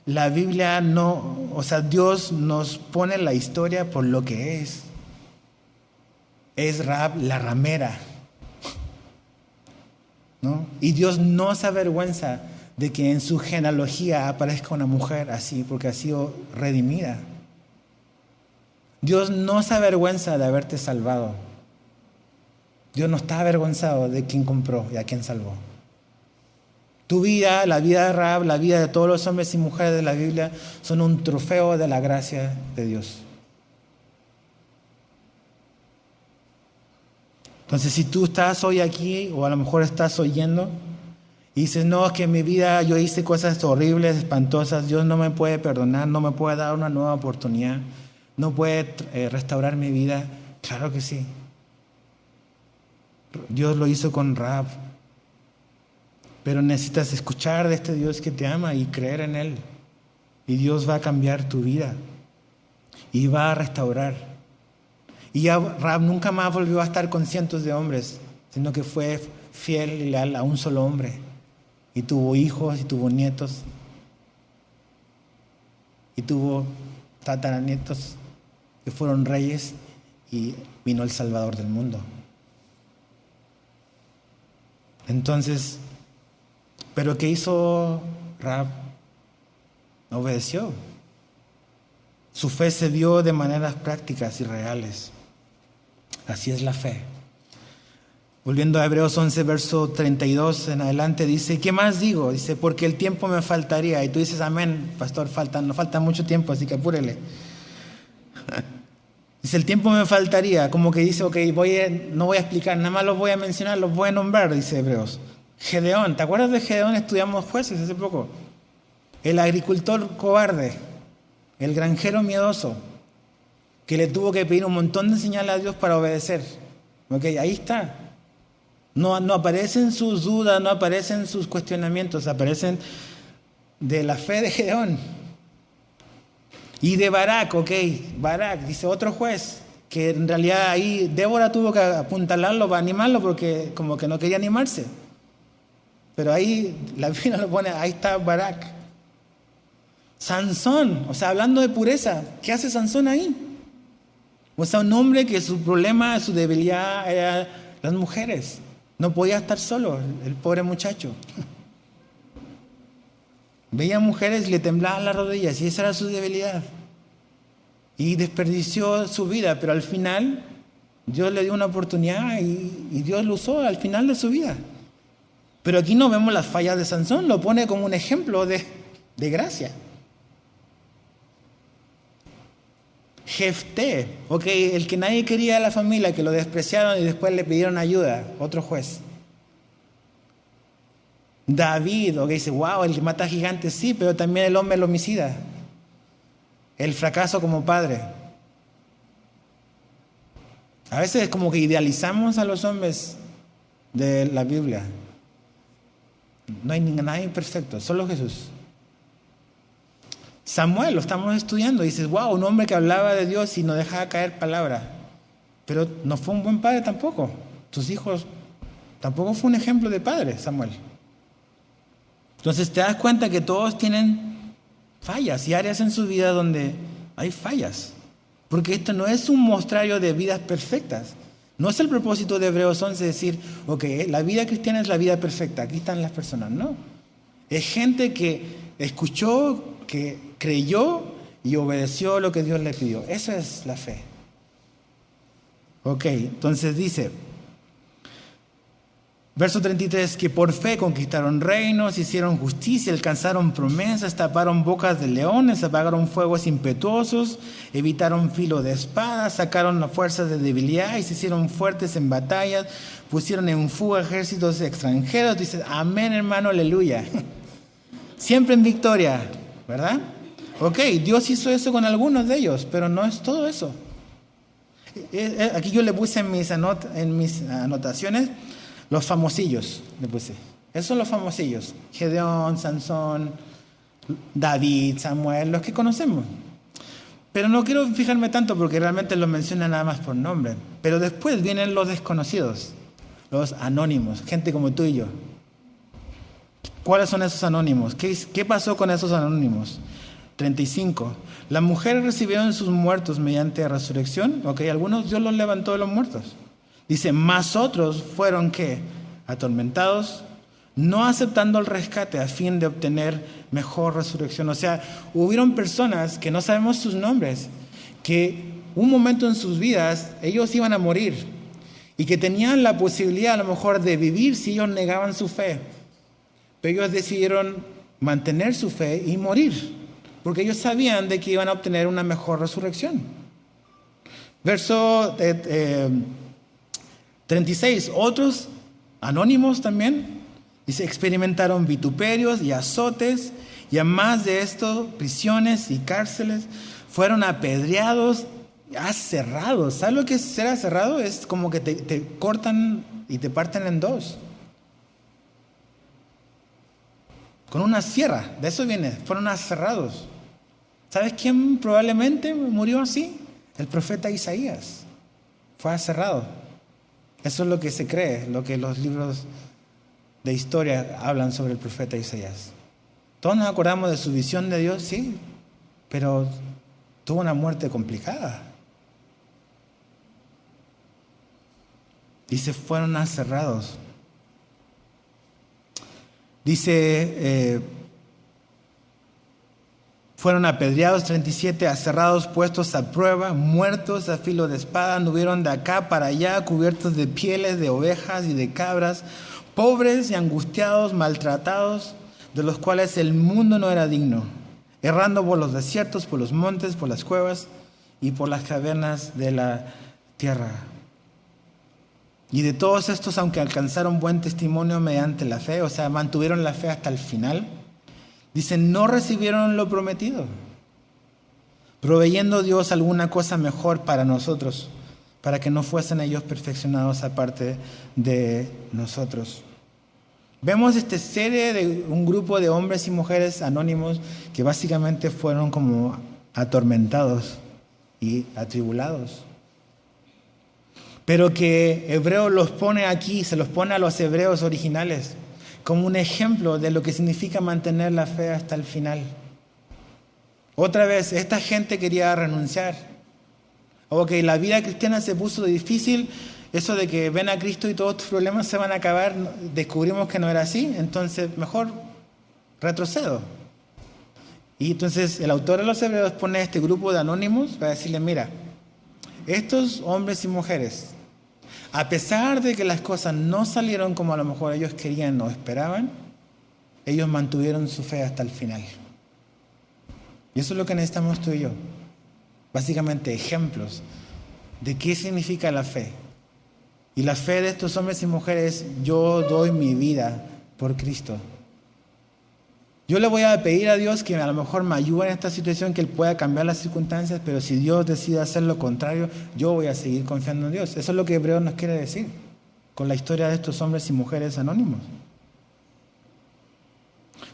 la Biblia no, o sea, Dios nos pone la historia por lo que es. Es Rahab la ramera, ¿no? Y Dios no se avergüenza de que en su genealogía aparezca una mujer así, porque ha sido redimida. Dios no se avergüenza de haberte salvado. Dios no está avergonzado de quién compró y a quién salvó. Tu vida, la vida de Rahab, la vida de todos los hombres y mujeres de la Biblia son un trofeo de la gracia de Dios. Entonces, si tú estás hoy aquí, o a lo mejor estás oyendo, y dices, no, es que en mi vida yo hice cosas horribles, espantosas, Dios no me puede perdonar, no me puede dar una nueva oportunidad, no puede restaurar mi vida. Claro que sí. Dios lo hizo con Rahab. Pero necesitas escuchar de este Dios que te ama y creer en Él. Y Dios va a cambiar tu vida. Y va a restaurar. Y ya Rahab nunca más volvió a estar con cientos de hombres, sino que fue fiel y leal a un solo hombre. Y tuvo hijos y tuvo nietos. Y tuvo tataranietos que fueron reyes y vino el Salvador del mundo. Entonces, ¿pero qué hizo Rahab? Obedeció. Su fe se dio de maneras prácticas y reales. Así es la fe. Volviendo a Hebreos 11, verso 32 en adelante, dice, ¿qué más digo? Dice, porque el tiempo me faltaría. Y tú dices, amén, pastor, nos falta mucho tiempo, así que apúrele. Dice, el tiempo me faltaría. Como que dice, ok, no voy a explicar, nada más los voy a mencionar, los voy a nombrar, dice Hebreos. Gedeón, ¿te acuerdas de Gedeón? Estudiamos Jueces hace poco. El agricultor cobarde, el granjero miedoso, que le tuvo que pedir un montón de señales a Dios para obedecer. Ok, ahí está. No aparecen sus dudas, no aparecen sus cuestionamientos, aparecen de la fe de Gedeón. Y de Barak, Barak, dice otro juez, que en realidad ahí Débora tuvo que apuntalarlo para animarlo porque como que no quería animarse. Pero ahí la Biblia lo pone, ahí está Barak. Sansón, o sea, hablando de pureza, ¿qué hace Sansón ahí? O sea, un hombre que su problema, su debilidad era las mujeres. No podía estar solo, el pobre muchacho. Veía mujeres y le temblaban las rodillas y esa era su debilidad. Y desperdició su vida, pero al final Dios le dio una oportunidad y Dios lo usó al final de su vida. Pero aquí no vemos las fallas de Sansón, lo pone como un ejemplo de gracia. Jefté, el que nadie quería de la familia, que lo despreciaron y después le pidieron ayuda, otro juez. David, dice, wow, el que mata gigantes, sí, pero también el hombre el homicida. El fracaso como padre. A veces es como que idealizamos a los hombres de la Biblia. No hay nadie perfecto, solo Jesús. Samuel, lo estamos estudiando, y dices, wow, un hombre que hablaba de Dios y no dejaba caer palabra. Pero no fue un buen padre tampoco. Tus hijos tampoco fue un ejemplo de padre, Samuel. Entonces te das cuenta que todos tienen fallas y áreas en su vida donde hay fallas. Porque esto no es un mostrario de vidas perfectas. No es el propósito de Hebreos 11 decir, ok, la vida cristiana es la vida perfecta, aquí están las personas. No. Es gente que escuchó, que creyó y obedeció lo que Dios le pidió. Esa es la fe. Ok, entonces dice, verso 33, que por fe conquistaron reinos, hicieron justicia, alcanzaron promesas, taparon bocas de leones, apagaron fuegos impetuosos, evitaron filo de espada, sacaron las fuerzas de debilidad y se hicieron fuertes en batallas, pusieron en fuga ejércitos extranjeros. Dice, amén, hermano, aleluya. Siempre en victoria, ¿verdad? Ok, Dios hizo eso con algunos de ellos, pero no es todo eso. Aquí yo le puse en mis anotaciones los famosillos, le puse. Esos son los famosillos. Gedeón, Sansón, David, Samuel, los que conocemos. Pero no quiero fijarme tanto porque realmente los menciona nada más por nombre. Pero después vienen los desconocidos, los anónimos, gente como tú y yo. ¿Cuáles son esos anónimos? ¿Qué pasó con esos anónimos? 35. Las mujeres recibieron sus muertos mediante resurrección. Ok, algunos Dios los levantó de los muertos. Dice, más otros fueron ¿qué? Atormentados, no aceptando el rescate a fin de obtener mejor resurrección. O sea, hubieron personas que no sabemos sus nombres, que un momento en sus vidas ellos iban a morir y que tenían la posibilidad a lo mejor de vivir si ellos negaban su fe. Pero ellos decidieron mantener su fe y morir, porque ellos sabían de que iban a obtener una mejor resurrección. Verso 36, otros anónimos también, dice, experimentaron vituperios y azotes, y además de esto, prisiones y cárceles, fueron apedreados, aserrados. ¿Sabes lo que es ser aserrado? Es como que te cortan y te parten en dos. Con una sierra, de eso viene, fueron aserrados. ¿Sabes quién probablemente murió así? El profeta Isaías. Fue aserrado. Eso es lo que se cree, lo que los libros de historia hablan sobre el profeta Isaías. Todos nos acordamos de su visión de Dios, sí, pero tuvo una muerte complicada. Dice, fueron aserrados. Dice, fueron apedreados, 37, aserrados, puestos a prueba, muertos a filo de espada, anduvieron de acá para allá, cubiertos de pieles de ovejas y de cabras, pobres y angustiados, maltratados, de los cuales el mundo no era digno, errando por los desiertos, por los montes, por las cuevas y por las cavernas de la tierra. Y de todos estos, aunque alcanzaron buen testimonio mediante la fe, o sea, mantuvieron la fe hasta el final, dicen, no recibieron lo prometido, proveyendo Dios alguna cosa mejor para nosotros, para que no fuesen ellos perfeccionados aparte de nosotros. Vemos esta serie de un grupo de hombres y mujeres anónimos que básicamente fueron como atormentados y atribulados. Pero que Hebreo los pone aquí, se los pone a los hebreos originales como un ejemplo de lo que significa mantener la fe hasta el final. Otra vez, esta gente quería renunciar. Ok, la vida cristiana se puso difícil, eso de que ven a Cristo y todos tus problemas se van a acabar, descubrimos que no era así, entonces mejor retrocedo. Y entonces el autor de los Hebreos pone a este grupo de anónimos para decirle, mira, estos hombres y mujeres, a pesar de que las cosas no salieron como a lo mejor ellos querían o esperaban, ellos mantuvieron su fe hasta el final. Y eso es lo que necesitamos tú y yo. Básicamente ejemplos de qué significa la fe. Y la fe de estos hombres y mujeres, yo doy mi vida por Cristo. Yo le voy a pedir a Dios que a lo mejor me ayude en esta situación, que Él pueda cambiar las circunstancias, pero si Dios decide hacer lo contrario, yo voy a seguir confiando en Dios. Eso es lo que Hebreos nos quiere decir con la historia de estos hombres y mujeres anónimos.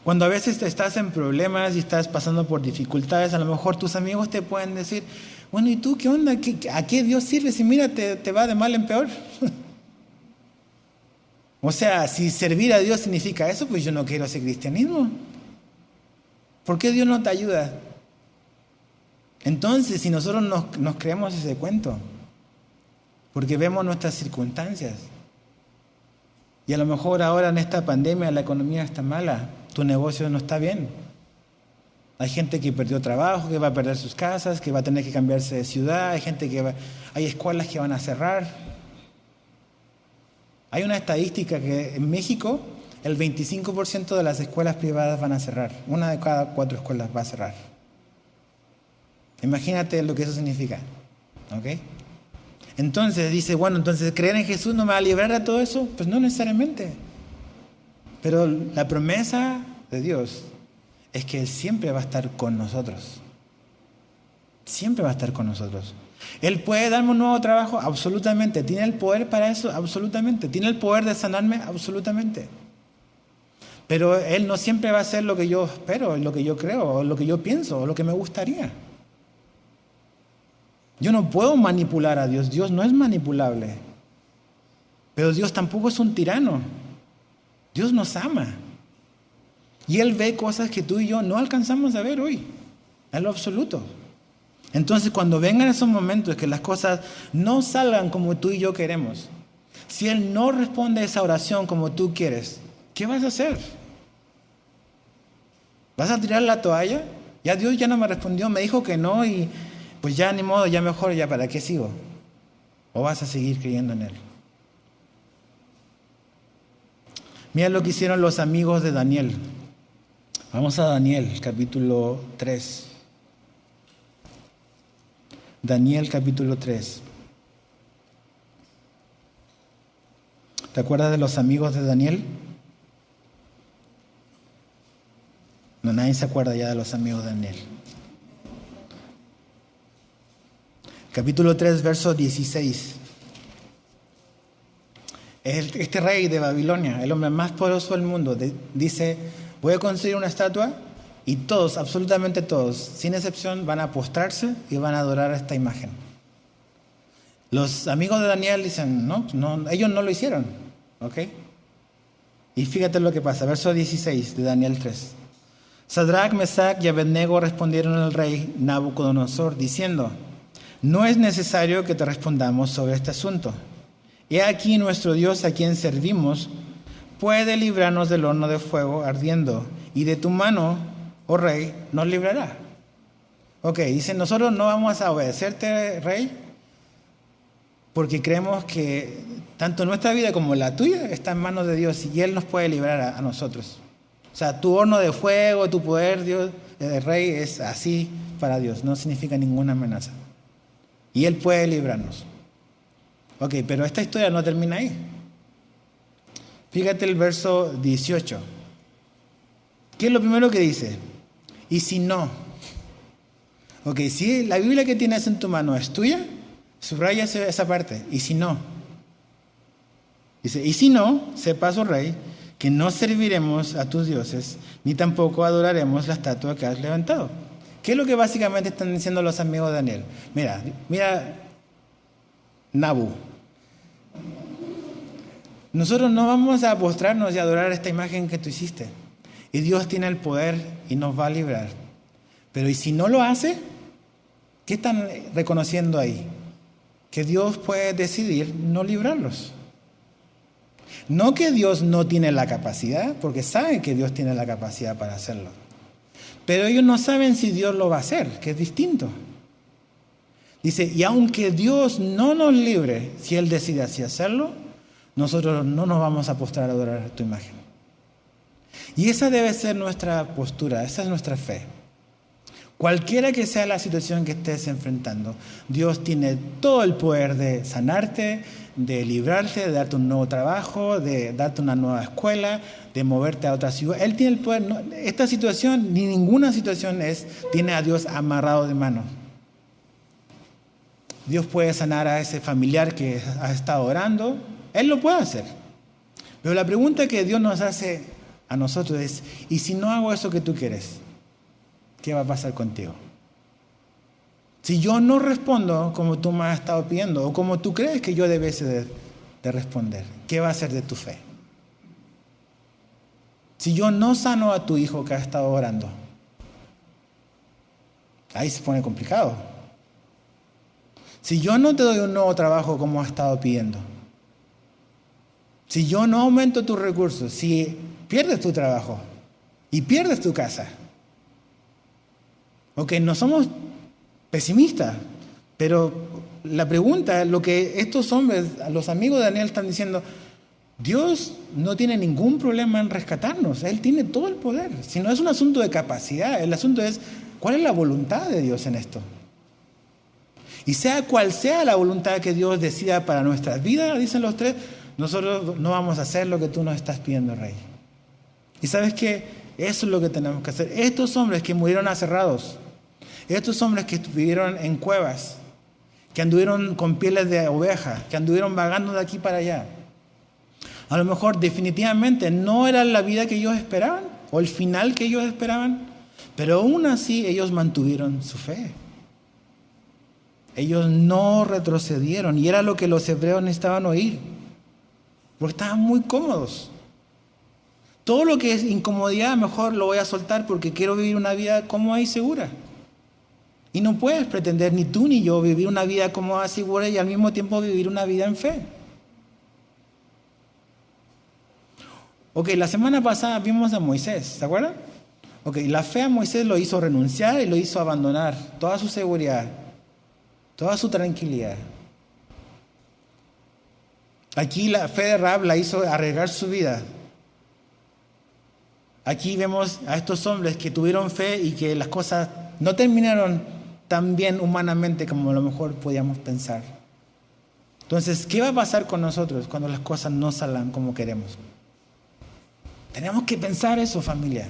Cuando a veces estás en problemas y estás pasando por dificultades, a lo mejor tus amigos te pueden decir, bueno, ¿y tú qué onda? ¿A qué Dios sirve si mira, te va de mal en peor? O sea, si servir a Dios significa eso, pues yo no quiero ese cristianismo. ¿Por qué Dios no te ayuda? Entonces, si nosotros nos creemos ese cuento, porque vemos nuestras circunstancias, y a lo mejor ahora en esta pandemia la economía está mala, tu negocio no está bien. Hay gente que perdió trabajo, que va a perder sus casas, que va a tener que cambiarse de ciudad, hay escuelas que van a cerrar. Hay una estadística que en México el 25% de las escuelas privadas van a cerrar. Una de cada 4 escuelas va a cerrar. Imagínate lo que eso significa. ¿Ok? Entonces dice, bueno, entonces ¿creer en Jesús no me va a librar de todo eso? Pues no necesariamente. Pero la promesa de Dios es que Él siempre va a estar con nosotros. Siempre va a estar con nosotros. ¿Él puede darme un nuevo trabajo? Absolutamente. ¿Tiene el poder para eso? Absolutamente. ¿Tiene el poder de sanarme? Absolutamente. Pero Él no siempre va a hacer lo que yo espero, lo que yo creo, o lo que yo pienso, o lo que me gustaría. Yo no puedo manipular a Dios. Dios no es manipulable. Pero Dios tampoco es un tirano. Dios nos ama. Y Él ve cosas que tú y yo no alcanzamos a ver hoy, en lo absoluto. Entonces, cuando vengan esos momentos que las cosas no salgan como tú y yo queremos, si Él no responde a esa oración como tú quieres, ¿qué vas a hacer? ¿Vas a tirar la toalla? Ya Dios ya no me respondió, me dijo que no y pues ya ni modo, ya mejor, ya para qué sigo. ¿O vas a seguir creyendo en Él? Mira lo que hicieron los amigos de Daniel. Vamos a Daniel, capítulo 3. Daniel, capítulo 3. ¿Te acuerdas de los amigos de Daniel? No, nadie se acuerda ya de los amigos de Daniel. Capítulo 3, verso 16. Este rey de Babilonia, el hombre más poderoso del mundo, dice, voy a construir una estatua y todos, absolutamente todos, sin excepción, van a postrarse y van a adorar a esta imagen. Los amigos de Daniel dicen, no, ellos no lo hicieron. ¿Ok? Y fíjate lo que pasa, verso 16 de Daniel 3. Sadrach, Mesach y Abednego respondieron al rey Nabucodonosor diciendo, no es necesario que te respondamos sobre este asunto. He aquí nuestro Dios a quien servimos puede librarnos del horno de fuego ardiendo y de tu mano, oh rey, nos librará. Ok, dicen, nosotros no vamos a obedecerte, rey, porque creemos que tanto nuestra vida como la tuya está en manos de Dios y Él nos puede librar a nosotros. O sea, tu horno de fuego, tu poder, Dios, rey, es así para Dios, no significa ninguna amenaza. Y Él puede librarnos. Ok, pero esta historia no termina ahí. Fíjate el verso 18. ¿Qué es lo primero que dice? Y si no. Ok, si la Biblia que tienes en tu mano es tuya, subraya esa parte. Y si no. Dice, y si no, sepas, oh rey, que no serviremos a tus dioses, ni tampoco adoraremos la estatua que has levantado. ¿Qué es lo que básicamente están diciendo los amigos de Daniel? Mira, Nabu. Nosotros no vamos a postrarnos y adorar esta imagen que tú hiciste. Y Dios tiene el poder y nos va a librar. Pero ¿y si no lo hace? ¿Qué están reconociendo ahí? Que Dios puede decidir no librarlos. No que Dios no tiene la capacidad, porque saben que Dios tiene la capacidad para hacerlo. Pero ellos no saben si Dios lo va a hacer, que es distinto. Dice, y aunque Dios no nos libre, si Él decide así hacerlo, nosotros no nos vamos a postrar a adorar tu imagen. Y esa debe ser nuestra postura, esa es nuestra fe. Cualquiera que sea la situación que estés enfrentando, Dios tiene todo el poder de sanarte, de librarte, de darte un nuevo trabajo, de darte una nueva escuela, de moverte a otra ciudad. Él tiene el poder. Esta situación, ni ninguna situación tiene a Dios amarrado de mano. Dios puede sanar a ese familiar que has estado orando. Él lo puede hacer. Pero la pregunta que Dios nos hace a nosotros es, ¿y si no hago eso que tú quieres? ¿Qué va a pasar contigo? Si yo no respondo como tú me has estado pidiendo o como tú crees que yo debese de responder, ¿qué va a hacer de tu fe? Si yo no sano a tu hijo que ha estado orando, ahí se pone complicado. Si yo no te doy un nuevo trabajo como has estado pidiendo, si yo no aumento tus recursos, si pierdes tu trabajo y pierdes tu casa, ok, no somos pesimistas, pero la pregunta, lo que estos hombres, los amigos de Daniel están diciendo, Dios no tiene ningún problema en rescatarnos, Él tiene todo el poder. Si no es un asunto de capacidad, el asunto es, ¿cuál es la voluntad de Dios en esto? Y sea cual sea la voluntad que Dios decida para nuestras vidas, dicen los tres, nosotros no vamos a hacer lo que tú nos estás pidiendo, Rey. Y sabes que eso es lo que tenemos que hacer. Estos hombres que murieron aserrados, estos hombres que vivieron en cuevas, que anduvieron con pieles de oveja, que anduvieron vagando de aquí para allá, a lo mejor definitivamente no era la vida que ellos esperaban o el final que ellos esperaban, pero aún así ellos mantuvieron su fe. Ellos no retrocedieron y era lo que los hebreos necesitaban oír, porque estaban muy cómodos. Todo lo que es incomodidad mejor lo voy a soltar porque quiero vivir una vida cómoda y segura. Y no puedes pretender ni tú ni yo vivir una vida cómoda y segura y al mismo tiempo vivir una vida en fe. Ok, la semana pasada vimos a Moisés, ¿se acuerdan? Ok, la fe a Moisés lo hizo renunciar y lo hizo abandonar toda su seguridad, toda su tranquilidad. Aquí la fe de Rahab la hizo arriesgar su vida. Aquí vemos a estos hombres que tuvieron fe y que las cosas no terminaron tan bien humanamente como a lo mejor podíamos pensar. Entonces, ¿qué va a pasar con nosotros cuando las cosas no salgan como queremos? Tenemos que pensar eso, familia.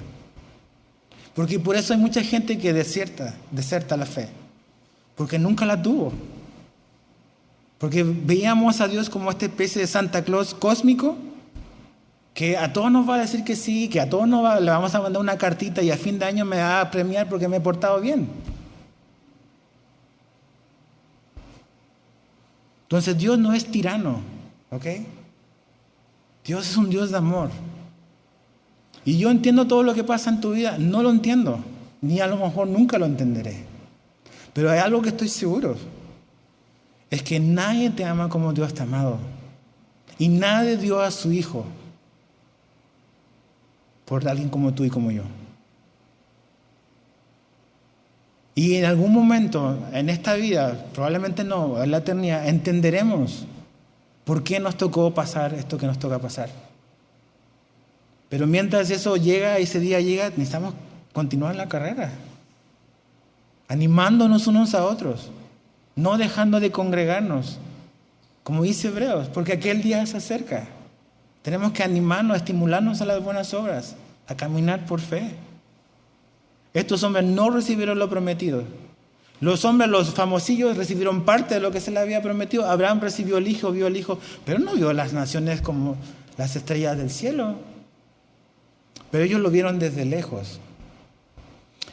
Porque por eso hay mucha gente que deserta la fe. Porque nunca la tuvo. Porque veíamos a Dios como esta especie de Santa Claus cósmico, que a todos nos va a decir que sí, que a todos le vamos a mandar una cartita y a fin de año me va a premiar porque me he portado bien. Entonces Dios no es tirano, ¿ok? Dios es un Dios de amor. Y yo entiendo todo lo que pasa en tu vida, no lo entiendo, ni a lo mejor nunca lo entenderé. Pero hay algo que estoy seguro, es que nadie te ama como Dios te ha amado. Y nadie dio a su Hijo por alguien como tú y como yo. Y en algún momento, en esta vida, probablemente no, en la eternidad, entenderemos por qué nos tocó pasar esto que nos toca pasar. Pero mientras eso llega, ese día llega, necesitamos continuar la carrera, animándonos unos a otros, no dejando de congregarnos, como dice Hebreos, porque aquel día se acerca. Tenemos que animarnos, estimularnos a las buenas obras, a caminar por fe. Estos hombres no recibieron lo prometido. Los hombres, los famosillos, recibieron parte de lo que se les había prometido. Abraham recibió el hijo, vio el hijo, pero no vio las naciones como las estrellas del cielo. Pero ellos lo vieron desde lejos.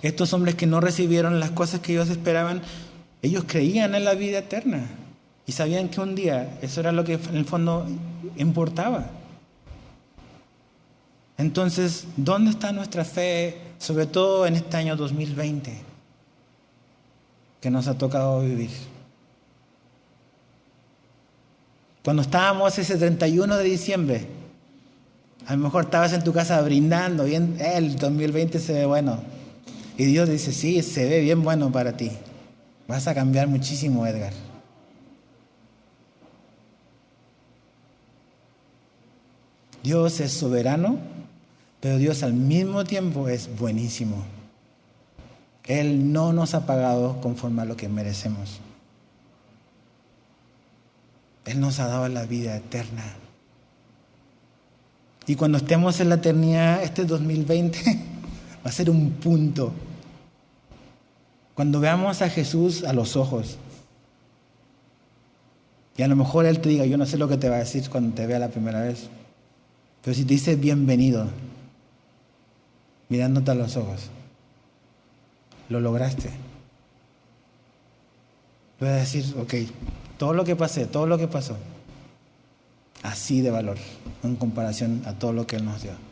Estos hombres que no recibieron las cosas que ellos esperaban, ellos creían en la vida eterna y sabían que un día eso era lo que en el fondo importaba. Entonces, ¿dónde está nuestra fe, sobre todo en este año 2020 que nos ha tocado vivir? Cuando estábamos ese 31 de diciembre, a lo mejor estabas en tu casa brindando, bien, el 2020 se ve bueno. Y Dios dice, sí, se ve bien bueno para ti. Vas a cambiar muchísimo, Edgar. Dios es soberano, pero Dios al mismo tiempo es buenísimo. Él no nos ha pagado conforme a lo que merecemos. Él nos ha dado la vida eterna. Y cuando estemos en la eternidad, este 2020 va a ser un punto. Cuando veamos a Jesús a los ojos, y a lo mejor Él te diga, yo no sé lo que te va a decir cuando te vea la primera vez, pero si te dice bienvenido, mirándote a los ojos. Lo lograste. Voy a decir, ok, todo lo que pasé, todo lo que pasó, así de valor en comparación a todo lo que Él nos dio.